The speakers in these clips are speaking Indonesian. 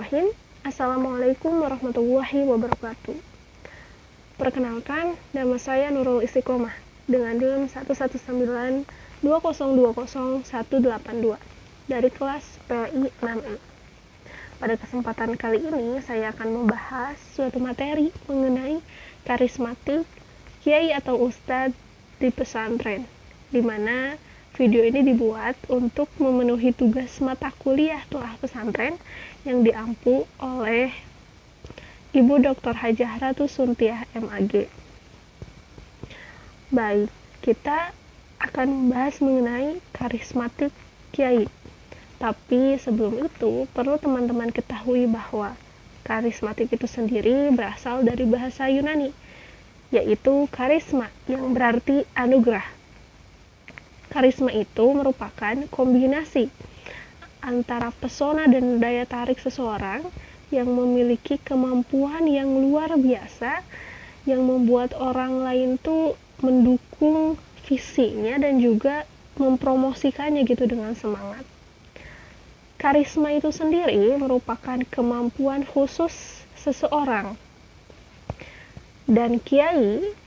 Bismillahirrahmanirrahim. Assalamualaikum warahmatullahi wabarakatuh. Perkenalkan, nama saya Nurul Istiqomah dengan NIM 11920200182 dari kelas PI 6E. Pada kesempatan kali ini, saya akan membahas suatu materi mengenai karismatik kiai atau ustadz di pesantren, di mana video ini dibuat untuk memenuhi tugas mata kuliah telah pesantren yang diampu oleh Ibu Dr. Hajah Ratu Suntiah MAG. Baik, kita akan membahas mengenai karismatik kiai. Tapi sebelum itu, perlu teman-teman ketahui bahwa karismatik itu sendiri berasal dari bahasa Yunani, yaitu karisma yang berarti anugerah. Karisma itu merupakan kombinasi antara pesona dan daya tarik seseorang yang memiliki kemampuan yang luar biasa yang membuat orang lain tuh mendukung visinya dan juga mempromosikannya gitu dengan semangat. Karisma itu sendiri merupakan kemampuan khusus seseorang. Dan kiai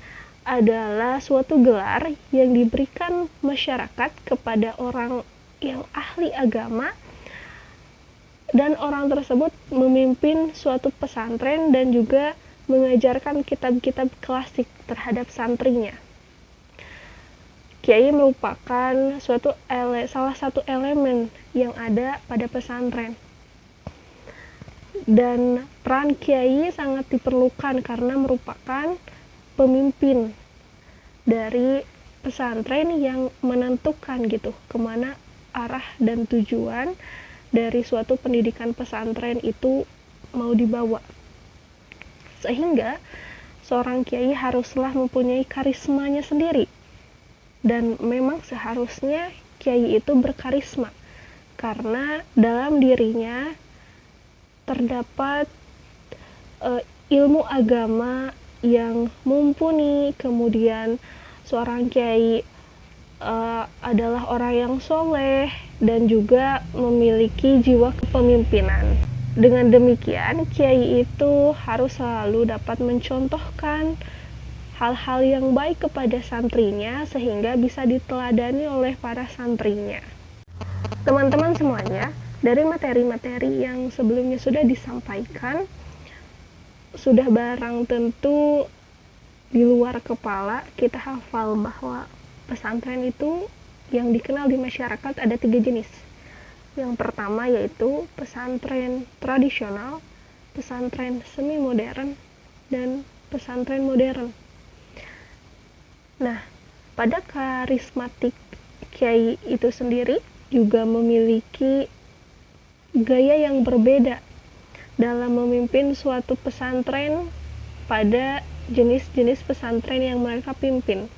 adalah suatu gelar yang diberikan masyarakat kepada orang yang ahli agama, dan orang tersebut memimpin suatu pesantren dan juga mengajarkan kitab-kitab klasik terhadap santrinya. Kiai merupakan salah satu elemen yang ada pada pesantren. Dan peran kiai sangat diperlukan karena merupakan pemimpin dari pesantren yang menentukan gitu kemana arah dan tujuan dari suatu pendidikan pesantren itu mau dibawa. Sehingga seorang kiai haruslah mempunyai karismanya sendiri. Dan memang seharusnya kiai itu berkarisma karena dalam dirinya terdapat ilmu agama yang mumpuni. Kemudian seorang kiai adalah orang yang soleh dan juga memiliki jiwa kepemimpinan. Dengan demikian, kiai itu harus selalu dapat mencontohkan hal-hal yang baik kepada santrinya sehingga bisa diteladani oleh para santrinya. Teman-teman semuanya, dari materi-materi yang sebelumnya sudah disampaikan, sudah barang tentu di luar kepala kita hafal bahwa pesantren itu yang dikenal di masyarakat ada 3 jenis. Yang pertama yaitu pesantren tradisional, pesantren semi modern, dan pesantren modern. Nah, pada karismatik kiai itu sendiri juga memiliki gaya yang berbeda dalam memimpin suatu pesantren pada jenis-jenis pesantren yang mereka pimpin.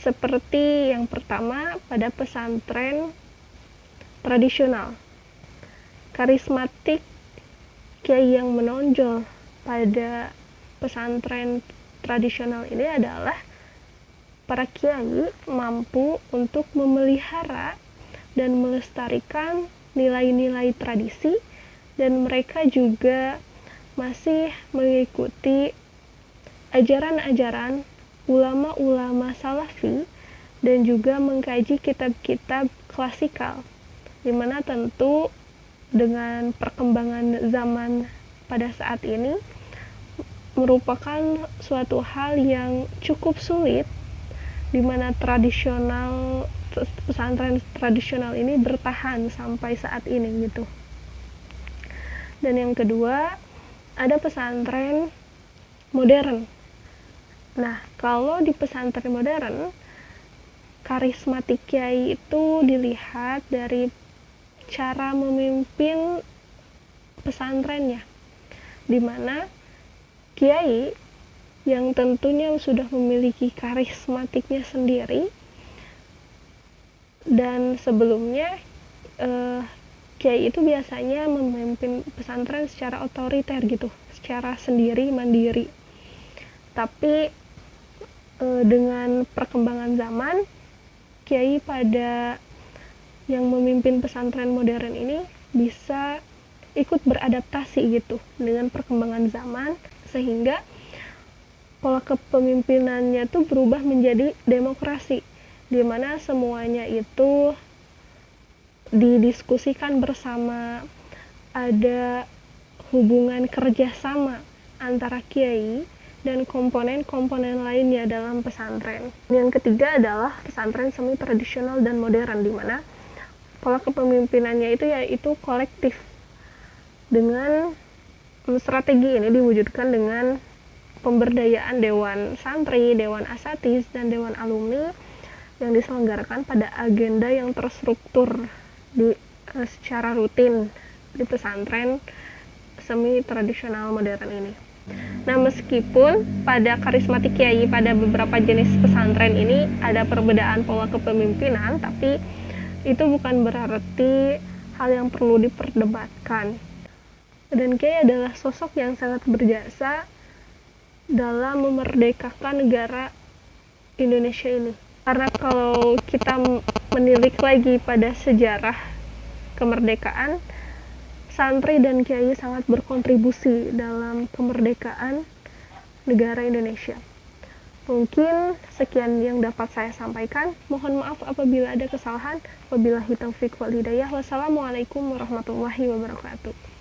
Seperti yang pertama pada pesantren tradisional. Karismatik kiai yang menonjol pada pesantren tradisional ini adalah para kiai mampu untuk memelihara dan melestarikan nilai-nilai tradisi, dan mereka juga masih mengikuti ajaran-ajaran ulama-ulama salafi dan juga mengkaji kitab-kitab klasikal, di mana tentu dengan perkembangan zaman pada saat ini merupakan suatu hal yang cukup sulit, di mana pesantren tradisional ini bertahan sampai saat ini gitu. Dan yang kedua, ada pesantren modern. Nah, kalau di pesantren modern, karismatik kiai itu dilihat dari cara memimpin pesantrennya, di mana kiai yang tentunya sudah memiliki karismatiknya sendiri, dan sebelumnya kiai itu biasanya memimpin pesantren secara otoriter gitu, secara sendiri mandiri. Tapi dengan perkembangan zaman, kiai pada yang memimpin pesantren modern ini bisa ikut beradaptasi gitu dengan perkembangan zaman, sehingga pola kepemimpinannya tuh berubah menjadi demokrasi, di mana semuanya itu didiskusikan bersama, ada hubungan kerjasama antara kiai dan komponen-komponen lainnya dalam pesantren. Yang ketiga adalah pesantren semi tradisional dan modern, di mana pola kepemimpinannya itu yaitu kolektif. Dengan strategi ini diwujudkan dengan pemberdayaan dewan santri, dewan asatiz, dan dewan alumni yang diselenggarakan pada agenda yang terstruktur secara rutin di pesantren semi tradisional modern ini. Nah, meskipun pada karismatik kiai pada beberapa jenis pesantren ini ada perbedaan pola kepemimpinan, tapi itu bukan berarti hal yang perlu diperdebatkan. Dan kiai adalah sosok yang sangat berjasa dalam memerdekakan negara Indonesia ini. Karena kalau kita menilik lagi pada sejarah kemerdekaan, santri dan kiai sangat berkontribusi dalam kemerdekaan negara Indonesia. Mungkin sekian yang dapat saya sampaikan. Mohon maaf apabila ada kesalahan. Wabillahi taufiq wal hidayah. Wassalamualaikum warahmatullahi wabarakatuh.